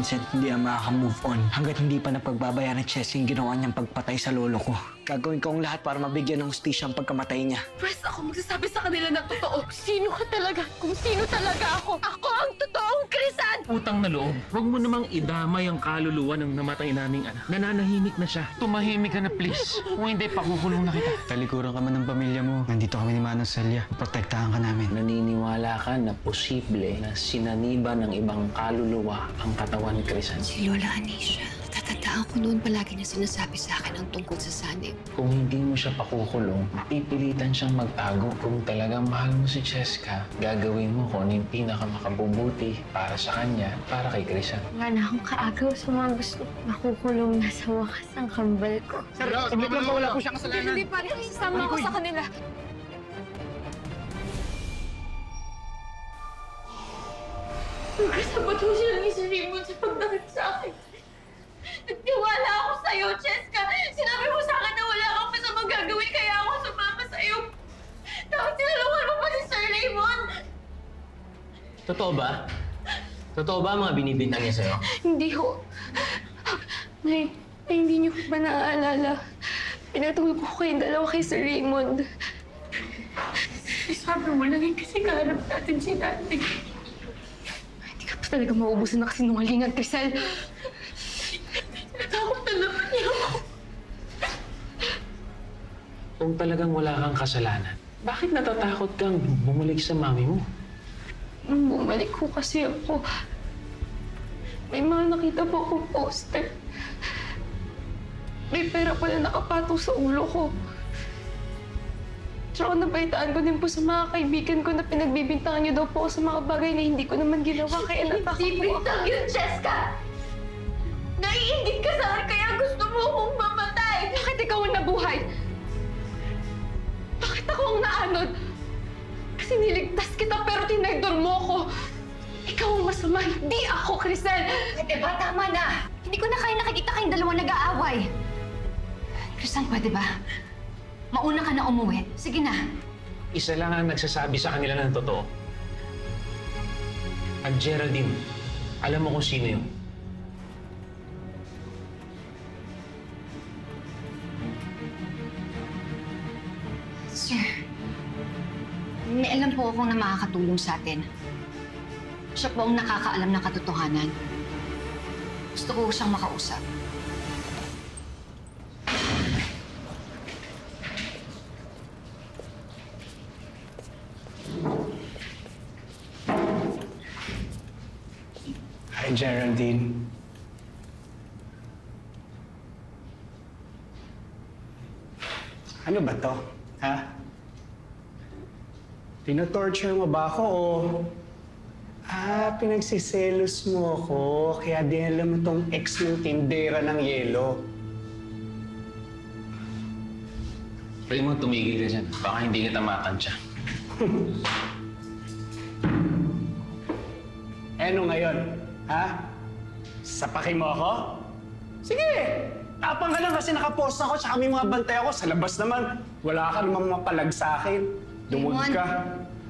Vincent hindi ang makaka-move on hanggat hindi pa napagbabayaran ni Chess yung ginawa niyang pagpatay sa lolo ko. Gagawin ko ang lahat para mabigyan ng hustisya ang pagkamatay niya. Pwes, ako magsasabi sa kanila ng totoo. Sino ka talaga? Kung sino talaga ako. Ako ang totoong Krisan! Utang na loob. Huwag mo namang idamay ang kaluluwa ng namatay naming anak. Nananahimik na siya. Tumahimik ka na please. Kung hindi, pakukulong na kita. Talikuran ka man ng pamilya mo. Nandito kami ni Manong Celia. Protektahan ka namin. Naniniwala ka na posible na sinaniba ng ibang kaluluwa ang katawan ni Krisan. Si Lola Anisha, natatandaan ko noon palagi niya sinasabi sa akin ang tungkol sa sanib. Kung hindi mo siya pakukulong, pipilitan siyang magtago. Kung talagang mahal mo si Cheska, gagawin mo kung ano yung pinakamakabubuti para sa kanya, para kay Krisan. Wala na akong kaagaw sa mga gusto. Makukulong na sa wakas ang kambal ko. Sir, saglit lang po, wala po siyang kasalanan. Hindi, pare. Isama ako sa kanila. Nagkasabat mo siya ni Sir Raymond sa pagdakit sa akin. Nagtiwala ako sa'yo, Cheska. Sinabi mo sa akin na wala kang masamang gagawin kaya ako sumama sa'yo. Tapos sinalungan mo pa si Sir Raymond. Totoo ba? Totoo ba ang mga binibintang niya sa'yo? Hindi ho. Nay, hindi niyo pa naaalala. Pinatulog ko kayong dalawa kay Sir Raymond. Sabi mo lang kasi kaharap natin si Nanay. Hindi ka pa talaga mauubusan na kasinungalingan, Crisel. Natakot na naman niya ako. Kung talagang wala kang kasalanan, bakit natatakot kang bumalik sa mami mo? Nung bumalik ko kasi ako, may mga nakita po akong poster. May pera pala nakapatong sa ulo ko. Tsaka nabaitaan ko din po sa mga kaibigan ko na pinagbibintangan niyo daw po ako sa mga bagay na hindi ko naman ginawa. Kaya natakot po ako. Hindi bintang yun, Cheska! Naiinggit ka sa akin kaya gusto mo akong mamatay! Bakit ikaw ang nabuhay? Bakit ako ang naanod? Kasi niligtas kita pero tinagdor mo ako. Ikaw ang masama, hindi ako, Crisel! Pwede ba? Tama na! Hindi ko na kaya nakikita kayong dalawa nag-aaway. Krisan, pwede ba? Mauna ka na umuwi. Sige na. Isa lang ang nagsasabi sa kanila ng totoo. At Geraldine, alam mo kung sino yun? Sir, may alam po akong na makakatulong sa atin. Siya po ang nakakaalam ng katotohanan. Gusto ko siyang makausap. Hi, Geraldine. Ano ba to? Ha? Tino-torture mo ba ako o... pinagsiselos mo ako kaya dinala mo tong ex mong tindera ng yelo. Pwede mo tumigil ka dyan. Baka hindi kita matansya. Ano ngayon? Ha? Sapakin mo ako? Sige! Tapang ka lang kasi nakapost ako tsaka may mga bantay ako. Sa labas naman, wala ka namang mapalag sa akin. Dumog Raymond, ka.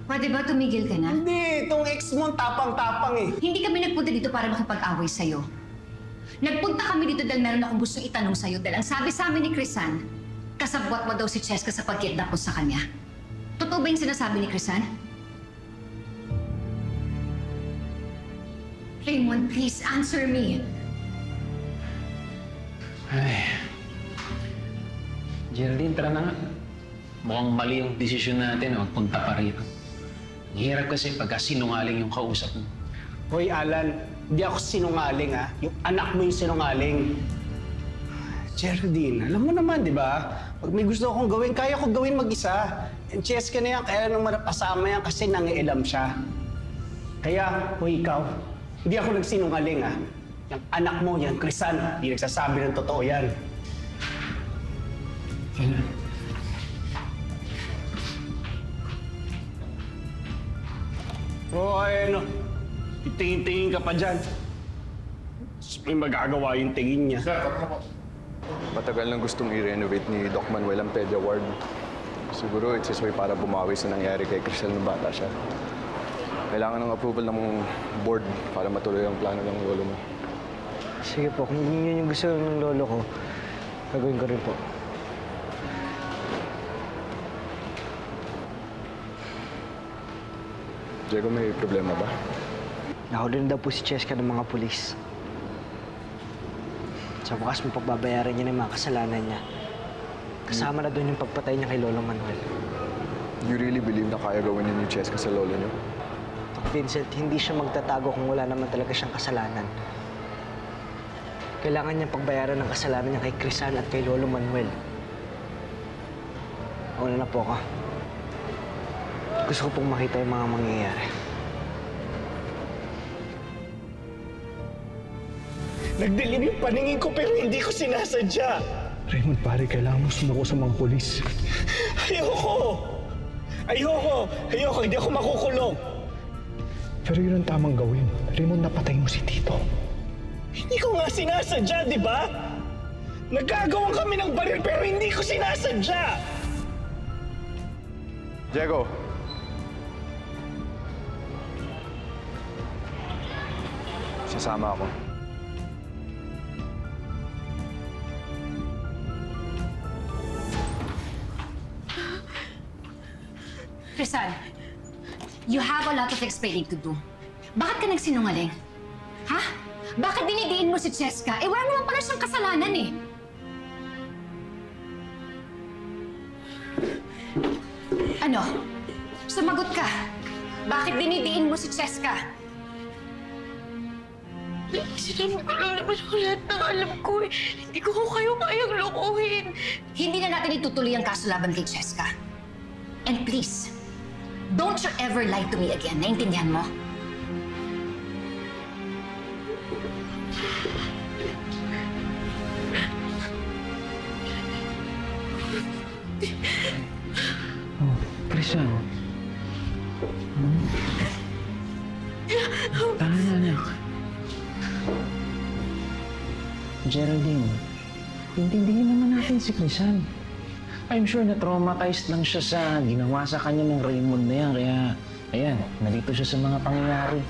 pwede ba tumigil ka na? Hindi, itong ex mo tapang-tapang eh. Hindi kami nagpunta dito para makipag-away sa'yo. Nagpunta kami dito dahil meron akong gustong itanong sa'yo dahil ang sabi sa amin ni Krisan, kasabwat mo daw si Cheska sa pagkidnap mo sa kanya. Totoo ba yung sinasabi ni Krisan? Raymond, please answer me. Ay. Geraldine, tara na nga. Mukhang mali yung desisyon natin. Magpunta pa rito. Ang hirap kasi pagka sinungaling yung kausap mo. Hoy, Alan, hindi ako sinungaling ha. Yung anak mo yung sinungaling. Geraldine, alam mo naman, di ba? Pag may gusto akong gawin, kaya ko gawin mag-isa. Yung Cheska na yan, kaya naman napasama yan kasi nangialam siya. Kaya, hoy, ikaw, hindi ako nagsinungaling ha. Yung anak mo, yan, Krisan, hindi nagsasabi ng totoo yan. Oo, ano, titingin-tingin ka pa dyan. May magagawa yung tingin niya. Matagal nang gustong i-renovate ni Doc Manuel ang Pedia Ward. Siguro it's his way para bumawi sa nangyari kay Crisel nung bata siya. Kailangan ng approval ng board para matuloy ang plano ng lolo mo. Sige po, kung yun yung gusto ng lolo ko, gagawin ko rin po. Diego, may problema ba? Nahuli na daw po si Cheska ng mga pulis. Sa bukas mo pagbabayaran niya ng mga kasalanan niya. Kasama na doon yung pagpatay niya kay Lolo Manuel. You really believe na kaya gawin niyo ni Cheska sa lolo niyo? Doc Vincent, hindi siya magtatago kung wala naman talaga siyang kasalanan. Kailangan niyang pagbayaran ng kasalanan niya kay Crisan at kay Lolo Manuel. Una na po ako. Gusto ko pong makita yung mga mangyayari. Nagdilim yung paningin ko pero hindi ko sinasadya. Raymond, pare, kailangan mo sumako sa mga polis. Ayoko! Ayoko! Hindi ako makukulong. Pero yun ang tamang gawin. Raymond, napatay mo si Tito. Hindi ko nga sinasadya, di ba? Nagkagawan kami ng baril pero hindi ko sinasadya! Diego! Sasama ako. Crisan, you have a lot of explaining to do. Bakit ka nagsinungaling? Ha? Bakit dinidiin mo si Cheska? Eh, wala naman pala siyang kasalanan eh. Ano? Sumagot ka. Bakit dinidiin mo si Cheska? Sinabi ko lang naman ako lahat ng alam ko eh. Hindi ko kayo kayang lokohin. Hindi na natin itutuloy ang kaso laban kay Cheska. And please, don't you ever lie to me again. Naintindihan mo? Crisan. Tama na, anak. Geraldine, intindihin naman natin si Crisan. I'm sure na traumatized lang siya sa ginawa sa kanya ng Raymond na yan. Kaya, ayan, nalito siya sa mga pangyayari.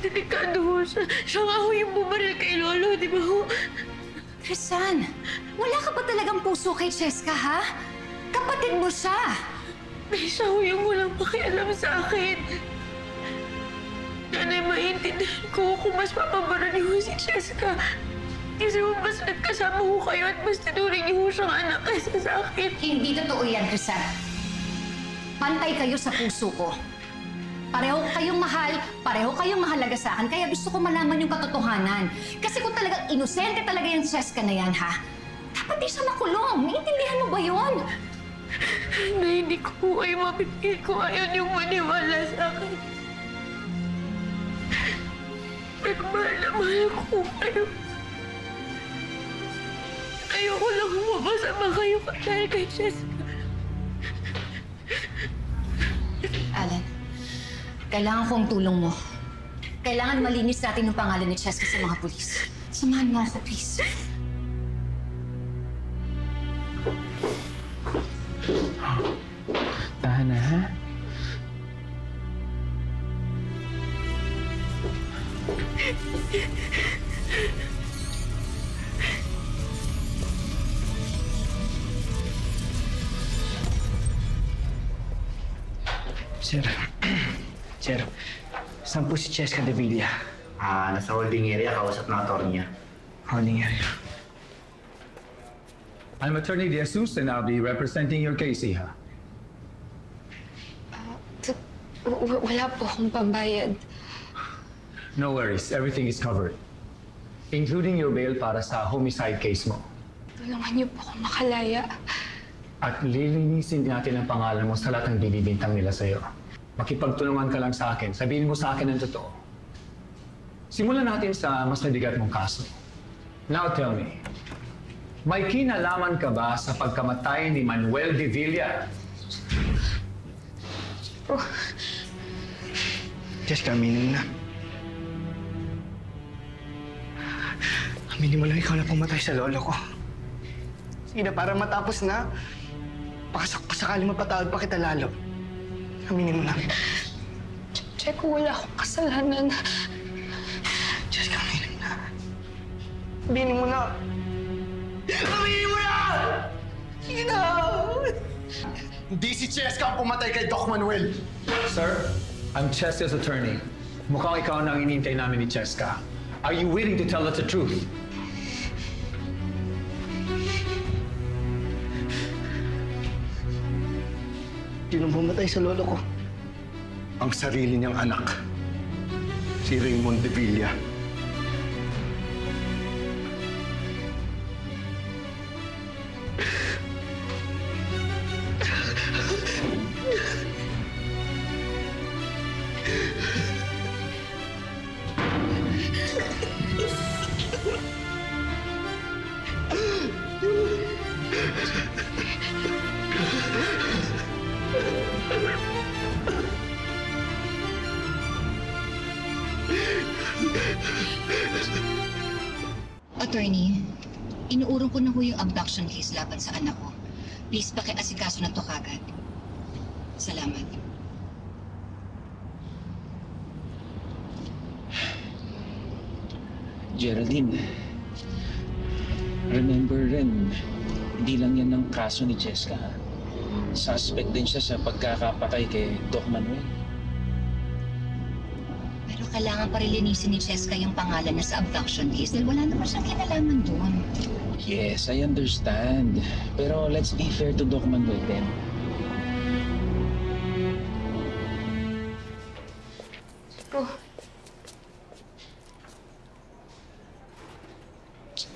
Delikado ho siya. Siya nga ho yung bumaril kay Lolo, di ba ho? Crisan, wala ka ba talagang puso kay Cheska, ha? Kapatid mo siya. Siya ho yung walang pakialam sa akin. Nanay, maintindihan ko kung mas papabara niyo si Cheska. Kasi ho, mas nagkasama ho kayo at mas tinuring niyo ho siyang anak kaysa sa akin. Hindi totoo yan, Crisan. Pantay kayo sa puso ko. Pareho kayong mahal, pareho kayong mahalaga sa akin, kaya gusto ko malaman yung katotohanan. Kasi kung talagang inosente talaga yung Cheska na yan, ha? Dapat di siya makulong. Naiintindihan mo ba yun? Na hindi ko po kayo mapipigil kung ayaw niyong maniwala sa akin. Pero mahal na mahal ko po kayo. Ayoko lang mapasama kayo dahil kay Cheska. Alan, kailangan ko ang tulong mo. Kailangan malinis natin yung pangalan ni Cheska sa mga pulis. Samahan mo ako, please. Tahan na, ha? Sir, sir, saan po si Cheska de Villa? Nasa holding area, kausap ng attorney niya. Holding area. I'm Attorney De Jesus and I'll be representing your case, Iha. Wala po akong pambayad. No worries, everything is covered. Including your bail para sa homicide case mo. Tulungan niyo po akong makalaya. At lilinisin natin ang pangalan mo sa lahat ng binibintang nila sa'yo. Makipagtulungan ka lang sa akin. Sabihin mo sa akin ang totoo. Simulan natin sa mas mabigat mong kaso. Now tell me, may kinalaman ka ba sa pagkamatay ni Manuel de Villa? Oh, Cheska, aminin mo na. Aminin mo lang ikaw na pumatay sa lolo ko. Sige na, para matapos na. Pasakaling mapatawad pa kita lalo. Aminin mo lang. Checo, wala akong kasalanan. Aminin mo na! Aminin mo na! Sige na! Hindi si Cheska ang pumatay kay Doc Manuel. Sir, I'm Cheska's attorney. Mukhang ikaw na ang inintay namin ni Cheska. Are you willing to tell us the truth? Sinong pumatay sa lolo ko? Ang sarili niyang anak. Si Raymond de Villa. Attorney, inuurong ko na ho yung abduction case laban sa anak ko. Please, pakiasikaso na to kagad. Salamat. Geraldine, remember rin, hindi lang yan ang kaso ni Cheska. Suspect din siya sa pagkakapatay kay Doc Manuel. Pero kailangan pa rin linisin ni Cheska yung pangalan niya sa abduction case dahil wala naman siyang kinalaman doon. Yes, I understand. Pero let's be fair to Doc Manuel then. Checo.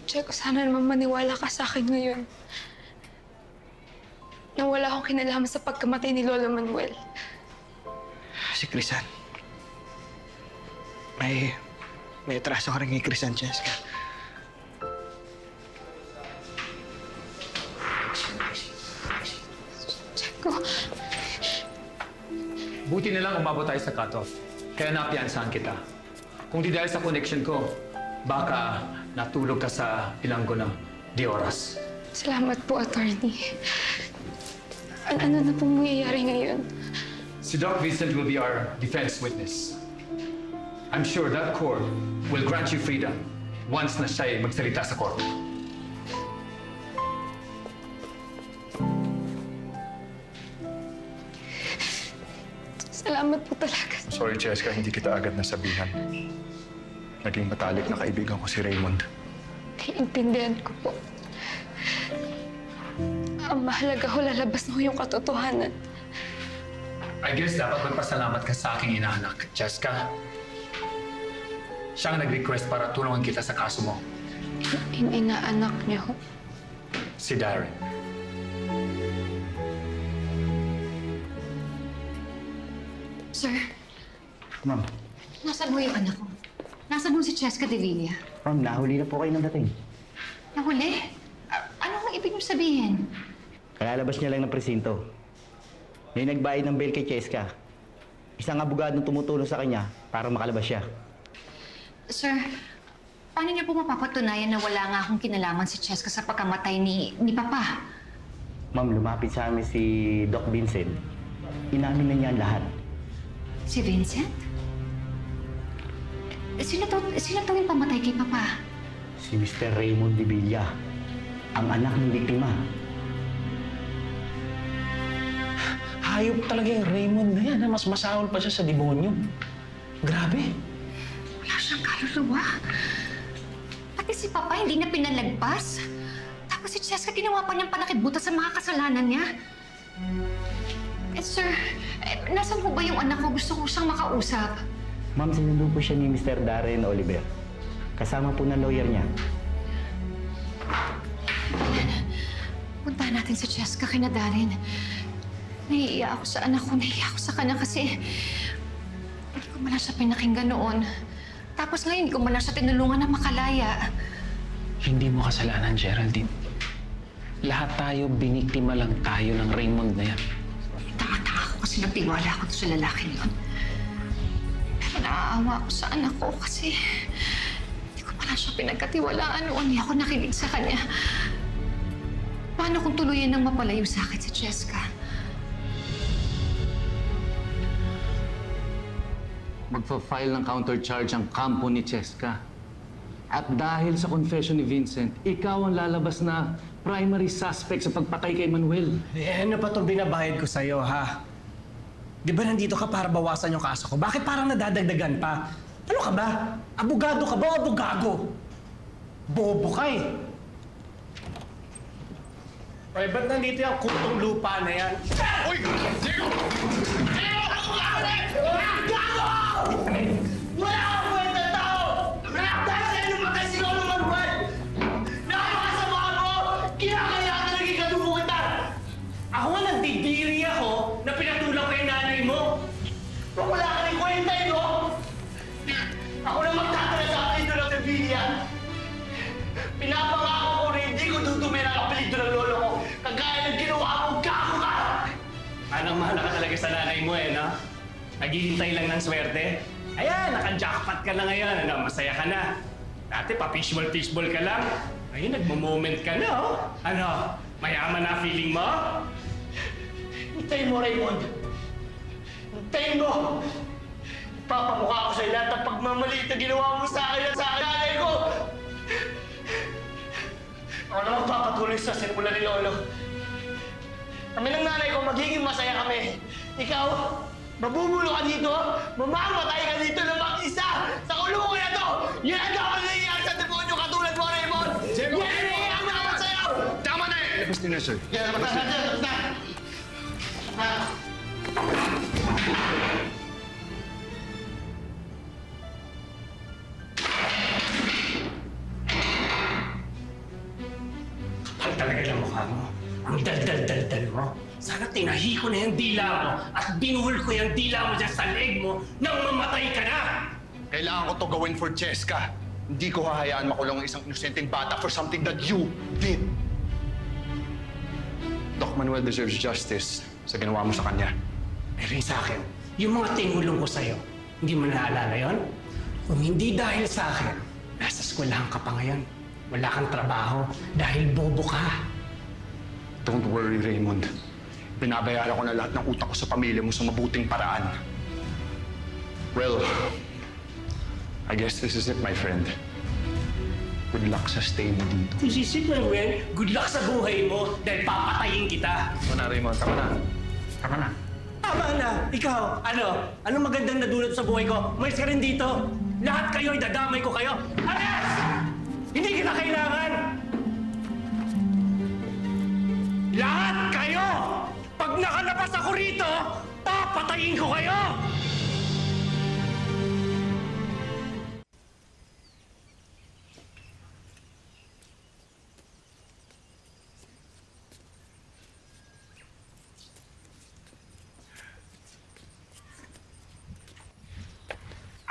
Checo, sana naman maniwala ka sa akin ngayon. Na wala akong kinalaman sa pagkamatay ni Lolo Manuel. Si Crisan. May atraso ka rin kay Crisan, Cheska. Checo. Buti na lang umabot tayo sa cutoff. Kaya napiansahan kita. Kung di dahil sa connection ko, baka natulog ka sa bilanggo ng di oras. Salamat po, attorney. Ano na pong mangyayari ngayon? Si Doc Vincent will be our defense witness. I'm sure that court will grant you freedom once na siya ay magsalita sa court. Salamat po talaga. Sorry, Cheska, hindi kita agad nasabihan. Naging matalik na kaibigan ko si Raymond. Naiintindihan ko po. Ang mahalaga ho, lalabas na ho yung katotohanan. I guess dapat magpasalamat ka sa aking inaanak, Cheska. Siya ang nag-request para tulungan kita sa kaso mo. Yung inaanak niya ho. Si Darren. Sir, Ma'am. nasaan ho yung anak ko? Nasaan ho si Cheska de Villa? Ma'am, nahuli na po kayo ng dating. Nahuli? Ano ang ibig mo sabihin? Kalalabas niya lang ng presinto. May nagbayad ng bail kay Cheska. Isang abogadong tumutulong sa kanya para makalabas siya. Sir, paano niyo po mapapatunayan na wala nga akong kinalaman si Cheska sa pagkamatay ni Papa? Ma'am, lumapit sa amin si Doc Vincent. Inamin na niya ang lahat. Si Vincent? Sino to yung pamatay kay Papa? Si Mr. Raymond de Villa, ang anak ng biktima. Hayop talaga yung Raymond na yan. Mas masahol pa siya sa demonyo. Grabe. Wala siyang kaluluwa. Pati si Papa hindi na pinalagpas. Tapos si Cheska ginawa pa niyang panakibuta sa mga kasalanan niya. Sir, nasan po ba yung anak ko? Gusto ko siyang makausap. Ma'am, sinundo po siya ni Mr. Darren Oliver. Kasama po ng lawyer niya. Puntahan natin si Cheska kina Darren. Nahiiya ako sa anak ko. Nahiiya ako sa kanya kasi hindi ko man lang siya pinakinggan noon. Tapos ngayon, hindi ko man lang siya tinulungan na makalaya. Hindi mo kasalanan, Geraldine. Lahat tayo, biniktima lang tayo ng Raymond na yan. Tanga-tanga ako kasi nagtiwala ako sa lalaking yun. Pero naaawa ako sa anak ko kasi hindi ko man lang siya pinagkatiwalaan noon. Hindi ako nakinig sa kanya. Paano kung tuluyan nang mapalayo sa akin si Cheska? Magpa-file ng countercharge ang kampo ni Cheska. At dahil sa confession ni Vincent, ikaw ang lalabas na primary suspect sa pagpatay kay Manuel. Eh, ano pa itong binabayad ko sa'yo, ha? Di ba nandito ka para bawasan yung kaso ko? Bakit parang nadadagdagan pa? Ano ka ba? Abogado ka ba o abogago? Bobo ka eh. Ay, ba't nandito yung kutong lupa na yan? Uy! Diego! Wala akong kwenta tao! Dahil sa'yo lumatay si Lolo Manuel! Napakasama mo! Kinakaya ka naging katumukitan! Ako nga nagdidiri ako na pinatulak ko yung nanay mo! Kung wala ka rin kwenta ito, ako na magtatala sa apelido ng Revilla! Pinapangako ko rin, hindi ko tutumin ang apelido ng lolo ko kagaya ng ginawa mong gago ka! Anong mahal ka talaga sa nanay mo eh, no? Naghihintay lang ng swerte? Ayan, naka-jackpot ka na ngayon. Ano, masaya ka na. Dati pa-fishball ka lang. Ngayon, nagmo-moment ka na, oh. Ano, mayaman na feeling mo? Hintayin mo, Raymond. Hintayin mo! Papamukha ko sa'yo lahat ng pagmamaliit na ginawa mo sa akin at sa nanay ko! Ako na magpapatuloy sa sinimula ni Lolo. Kami ng nanay ko, magiging masaya kami. Ikaw, mabubulo ka dito, mamamatay ka dito na mag-isa sa kulungan na to! Yan ang dapat nangyayari sa demonyo katulad mo, Raymond! Yan ang nangyayari naman sa'yo! Tama na eh! Labas na, sir. Yan, labas na! Kapal talaga ng mukha mo. Ang dal-dal-dal-dal mo. Sana tinahi ko na yung dila mo at binuhol ko yung dila mo dyan sa leg mo nang mamatay ka na! Kailangan ko to gawin for Cheska. Hindi ko hahayaan makulong ang isang inosenteng bata for something that you did. Doc Manuel deserves justice sa ginawa mo sa kanya. Pero sa akin, yung mga tinulong ko sa'yo, hindi mo naalala yon? Kung hindi dahil sa akin, nasa eskwelahan ka pa ngayon. Wala kang trabaho dahil bobo ka. Don't worry, Raymond. Binabayaran ko na lahat ng utang ko sa pamilya mo sa mabuting paraan. Well, I guess this is it, my friend. Good luck sa stay mo dito. This is it, Manuel. Good luck sa buhay mo dahil papatayin kita. Tama na, Raymond. Tama na. Tama na. Tama na! Ikaw, ano? Anong magandang nadulot sa buhay ko? Umalis ka rin dito. Lahat kayo, idadamay ko kayo. Alas! Hindi kita kailangan! Lahat kayo! Pag nakalabas ako rito, papatayin ko kayo!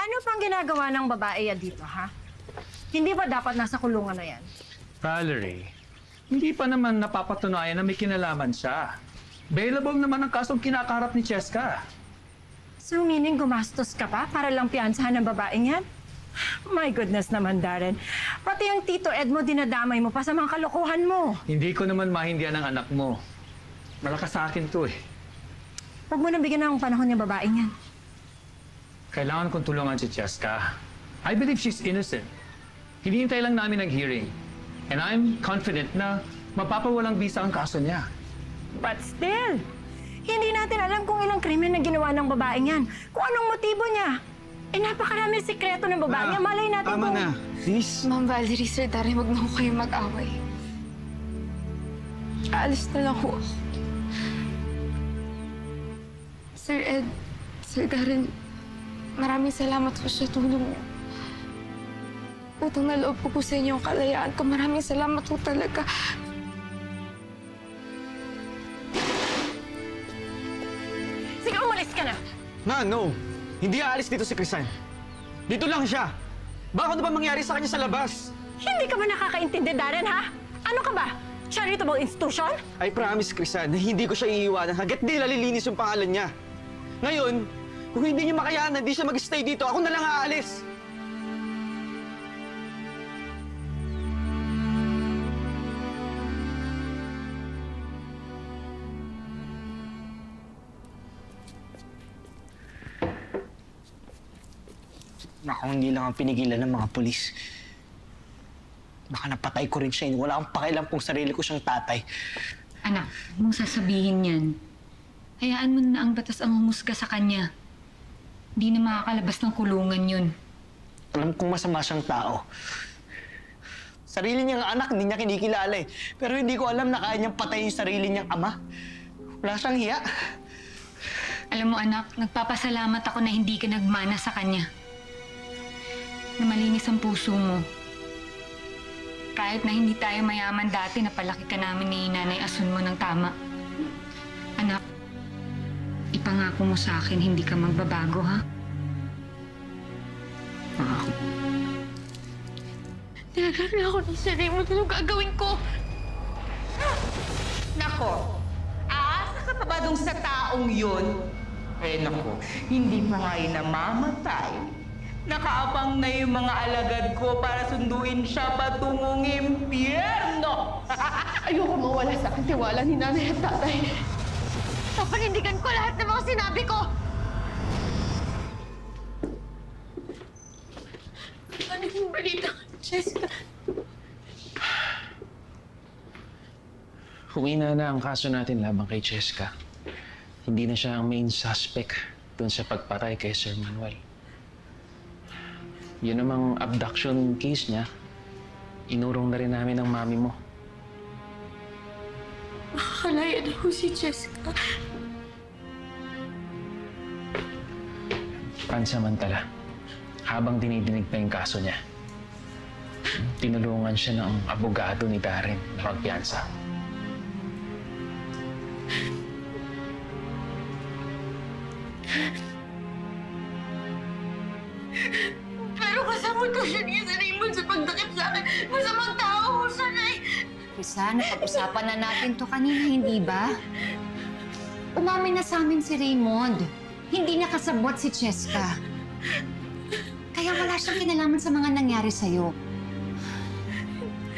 Ano pang ginagawa ng babae yan dito, ha? Hindi ba dapat nasa kulungan na yan? Valerie, hindi pa naman napapatunayan na may kinalaman siya. Available naman ang kasong kinakaharap ni Cheska. So meaning gumastos ka pa para lang piyansahan ng babaeng yan? My goodness naman, Darren. Pati yung Tito Ed mo dinadamay mo pa sa mga kalokohan mo. Hindi ko naman mahindihan ang anak mo. Malakas sa akin to eh. Huwag mo nang bigyan ng panahon yung babaeng yan. Kailangan kong tulungan si Cheska. I believe she's innocent. Hinihintay lang namin ang hearing. And I'm confident na mapapawalang bisa ang kaso niya. But still, hindi natin alam kung ilang krimen na ginawa ng babaeng yan. Kung anong motibo niya. Eh, napakaraming sikreto ng babaeng yan. Malay natin Tama kung... na. Please. Ma'am Valerie, Sir Darren, huwag na ho kayo mag-away. Aalis na lang ho ako. Sir Ed, Sir Darren, maraming salamat po sa tulong niyo. Utang na loob ko po sa inyo ang kalayaan ko. Maraming salamat po talaga. Sige, umalis ka na! Ma, no. Hindi aalis dito si Crisan. Dito lang siya. Baka ano ba mangyari sa kanya sa labas? Hindi ka ba nakakaintindi, Darren, ha? Ano ka ba? Charitable institution? I promise, Crisan, na hindi ko siya iiwanan hanggat di nalilinis yung pangalan niya. Ngayon, kung hindi niya makayanan, di siya mag-stay dito, ako na lang aalis. Naku, hindi lang ang pinigilan ng mga pulis. Baka napatay ko rin siya. Wala akong pakialam kung sarili ko siyang tatay. Anak, huwag mong sasabihin yan. Hayaan mo na ang batas ang humusga sa kanya. Hindi na makakalabas ng kulungan yun. Alam kong masama siyang tao. Sarili niyang anak, hindi niya kinikilala eh. Pero hindi ko alam na kaya niyang patayin yung sarili niyang ama. Wala siyang hiya. Alam mo anak, nagpapasalamat ako na hindi ka nagmana sa kanya. Na malinis ang puso mo. Kahit na hindi tayo mayaman dati, napalaki ka namin ni Nanay Asun mo ng tama. Anak, ipangako mo sa akin, hindi ka magbabago, ha? Pangako. Nilagyan na ako ni Sir Raymond. Anong gagawin ko? Nako, aasa ka pa ba dun sa taong yun? Eh nako, hindi pa nga yun namamatay. Nakaabang na yung mga alagad ko para sunduin siya patungong impyerno. Ayoko mawala sa akin tiwala ni Nanay at Tatay. Papanindigan ko lahat ng mga sinabi ko! Ano yung balita, Jessica? Humina na ang kaso natin laban kay Cheska. Hindi na siya ang main suspect dun sa pagpatay kay Sir Manuel. Yun namang abduction case niya, inurong na rin namin ng mami mo. Makakalaya na ho si Jessica. Pansamantala, habang dinidinig pa yung kaso niya, tinulungan siya ng abogado ni Darren na magpiyansa. Pero kasama ko siya niya sa Raymond sa pagdakip sa akin. Masamang tao ko siya, Nay. Krisa, napag-usapan na natin to kanina, hindi ba? Umamin na sa amin si Raymond. Hindi na kasabwat si Cheska. Kaya wala siyang kinalaman sa mga nangyari sa'yo.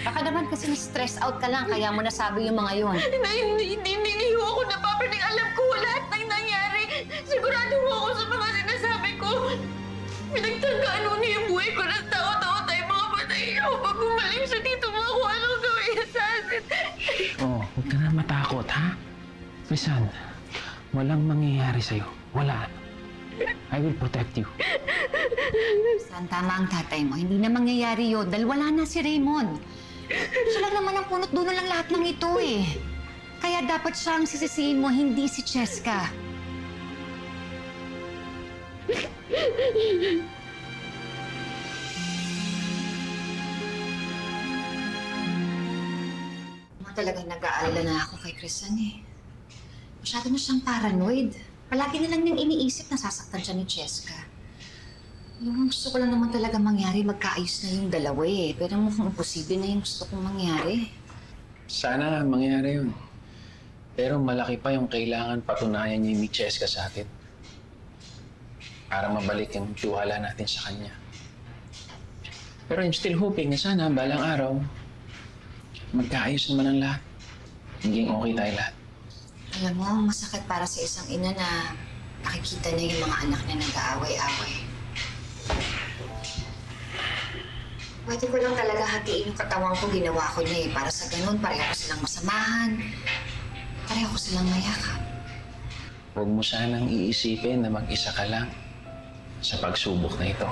Baka naman kasi na-stress out ka lang, kaya mo nasabi yung mga yon. Hindi ho ako napapanig. Alam ko lahat ng nangyari. Sigurado ho ako sa mga sinasabi ko. Pinagtanggaan ho niya yung buhay ko ng tao-tao tayo mga patay. Ako pag gumaling siya dito mga kung anong gawin niya sa atin. Oh, huwag ka na matakot, ha? Krisan, walang mangyayari sa'yo. Wala. I will protect you. Saan tama ang tatay mo? Hindi na mangyayari yun dahil wala na si Raymond. Siya lang naman ang punot dulo ng lahat ng ito eh. Kaya dapat siya ang sisisihin mo, hindi si Cheska. Talagang nag-aalala na ako kay Krisan eh. Masyado na siyang paranoid. Palagi na lang niyang iniisip na sasaktan siya ni Cheska. Yung gusto ko lang naman talaga mangyari, magkaayos na yung dalawa eh. Pero mukhang imposible na yung gusto kong mangyari. Sana mangyari yun. Pero malaki pa yung kailangan patunayan niya ni Cheska sa atin. Para mabalik yung tiwala natin sa kanya. Pero I'm still hoping na sana balang araw, magkaayos naman ang lahat. Maging okay tayo lahat. Alam mo, masakit para sa isang ina na nakikita niya yung mga anak na nag-aaway-aaway. Pwede ko lang talaga hatiin yung katawan ko, ginawa ko niya eh. Para sa ganun, pareho ko silang masamahan. Pareho ko silang mayakap. Huwag mo sanang iisipin na mag-isa ka lang sa pagsubok na ito.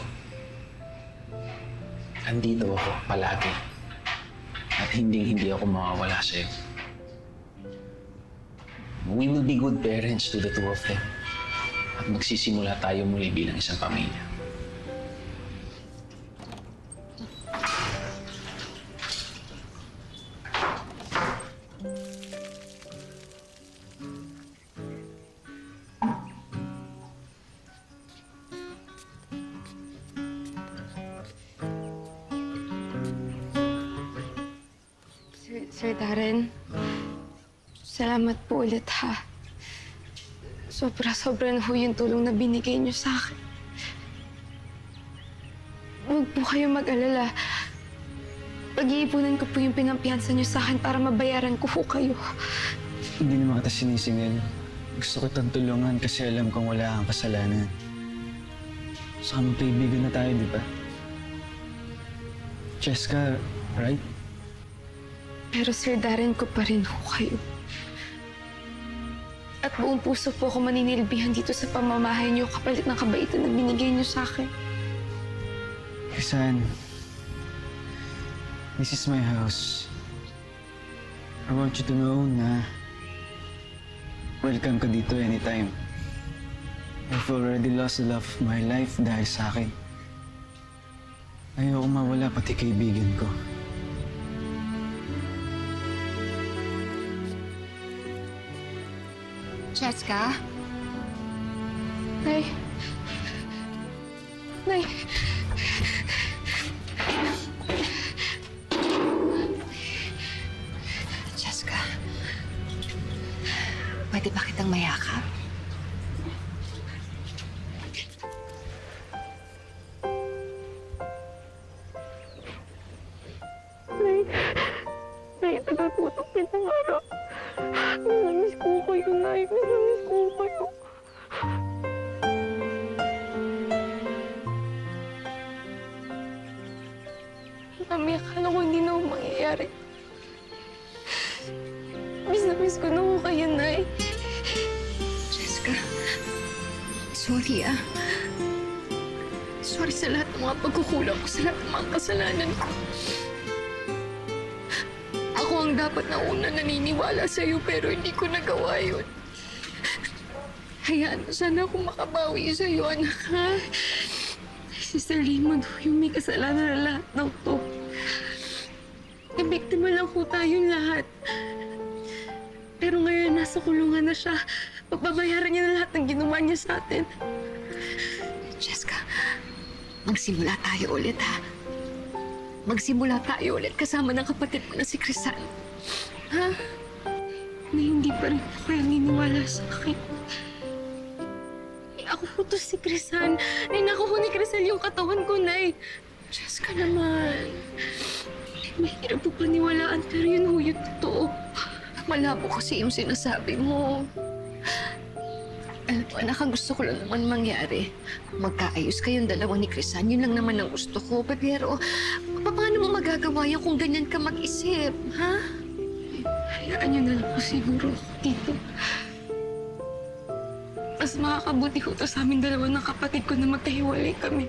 Andito ako palagi. At hindi ako mawawala sa'yo. We will be good parents to the two of them. At magsisimula tayo muli bilang isang pamilya. Sir Darren, salamat po ulit ha. Sobra na ho yung tulong na binigay niyo sa akin. Huwag po kayo mag-alala. Pag-iipunan ko po yung pinampiyansa niyo sa akin para mabayaran ko po kayo. Hindi naman kita sinisingil. Gusto ko itong tulungan kasi alam kong wala kang kasalanan. Saka magkaibigan na tayo, di ba? Cheska, right? Pero Sir Darren ko pa rin ho kayo. At buong puso po ako maninilbihan dito sa pamamahay niyo kapalit ng kabaitan na binigay niyo sa akin. Krisan, this is my house. I want you to know na welcome ka dito anytime. I've already lost the love of my life dahil sa akin. Ayoko mawala pati kaibigan ko. Cheska? Nay. Nay. Cheska, pwede ba kitang mayakap? Nay, tagaputok pinangarap. Minamiss ko kayo, Nay. Minamiss ko kayo. Mami, akala ko hindi na ako mangyayari. Miss ko na ako kayo, Nay. Cheska, sorry ah. Sorry sa lahat ng mga pagkukulang ko, sa lahat ng mga kasalanan ko. Ako ang dapat na una naniniwala sa'yo pero hindi ko nagawa yun. Hayaan mo sana akong makabawi sa'yo, anak, ha? Sister Raymond, yung may kasalanan na lahat ng to. Biktima lang po tayong lahat. Pero ngayon, nasa kulungan na siya. Pagbabayaran niya na lahat ng ginawa niya sa atin. Cheska, magsimula tayo ulit, ha? Magsimula tayo ulit kasama ng kapatid mo na si Crisan. Ha? Na hindi pa rin po kayo niniwala sa akin. Ako po to si Crisan. Ninako ko ni Crisan yung katawan ko, Nay. Cheska naman. Mahirap po paniwalaan, pero yun ho yung totoo. Malabo kasi yung sinasabi mo. Alam mo, anak, ang gusto ko lang naman mangyari. Magkaayos kayong dalawa ni Crisan. Yun lang naman ang gusto ko. Pero, paano mo magagawa yan kung ganyan ka mag-isip, ha? Hayaan niyo na lang po siguro ako dito. Mas makakabuti ko to sa amin dalawa ng kapatid ko na magkahiwalay kami.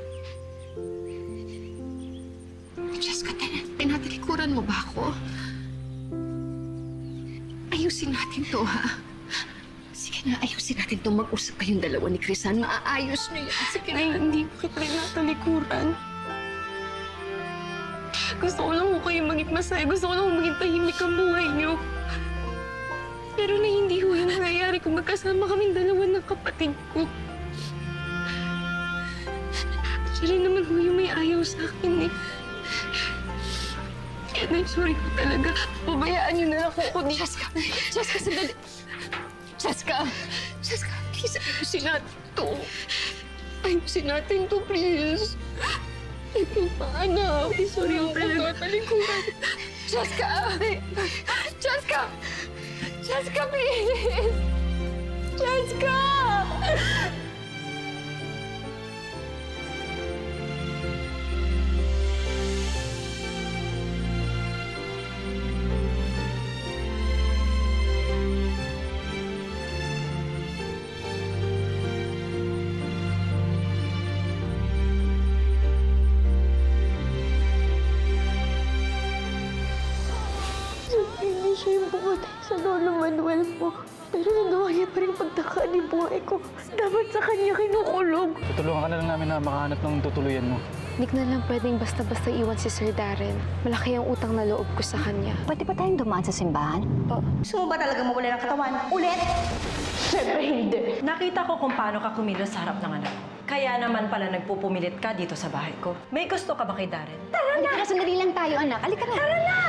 Cheska, tinatalikuran mo ba ako? Ayusin natin to, ha? Sige na, ayusin natin to. Mag-usap kayong dalawa ni Crisan. Maaayos niyo yan. Sige na, hindi ko kita natalikuran. Gusto ko lang ko kayo maging masaya. Gusto ko lang maging tahimik ang buhay niyo. Pero na hindi ho yung nangyayari kung magkasama kaming dalawa ng kapatid ko. Siya rin naman ho yung may ayaw sa akin, eh. Kaya na, sorry ko talaga. Pabayaan niyo na lang ako dito. Cheska! Cheska, sandali! Cheska! Cheska, please, ayusin natin to. Ayusin natin to, please. Ito pa, anak. Sorry ko talaga. Talikuran. Cheska! Cheska! Cheska, please! Cheska! Hindi siya yung pumatay sa Lolo Manuel mo. Pero nagawa niya pa rin pagtakaan yung buhay ko. Dapat sa kanya kinukulong. Tutulungan ka na lang namin na makahanap ng tutuluyan mo. Hindi ko na lang pwedeng basta-basta iwan si Sir Darren. Malaki ang utang na loob ko sa kanya. Pwede ba tayong dumaan sa simbahan? Gusto mo ba talaga mawala ng katawan? Ulit! Siyempre hindi. Nakita ko kung paano ka kumilos sa harap ng anak ko. Kaya naman pala nagpupumilit ka dito sa bahay ko. May gusto ka ba kay Darren? Tara na! Sandali lang tayo, anak. Halika na. Tara na!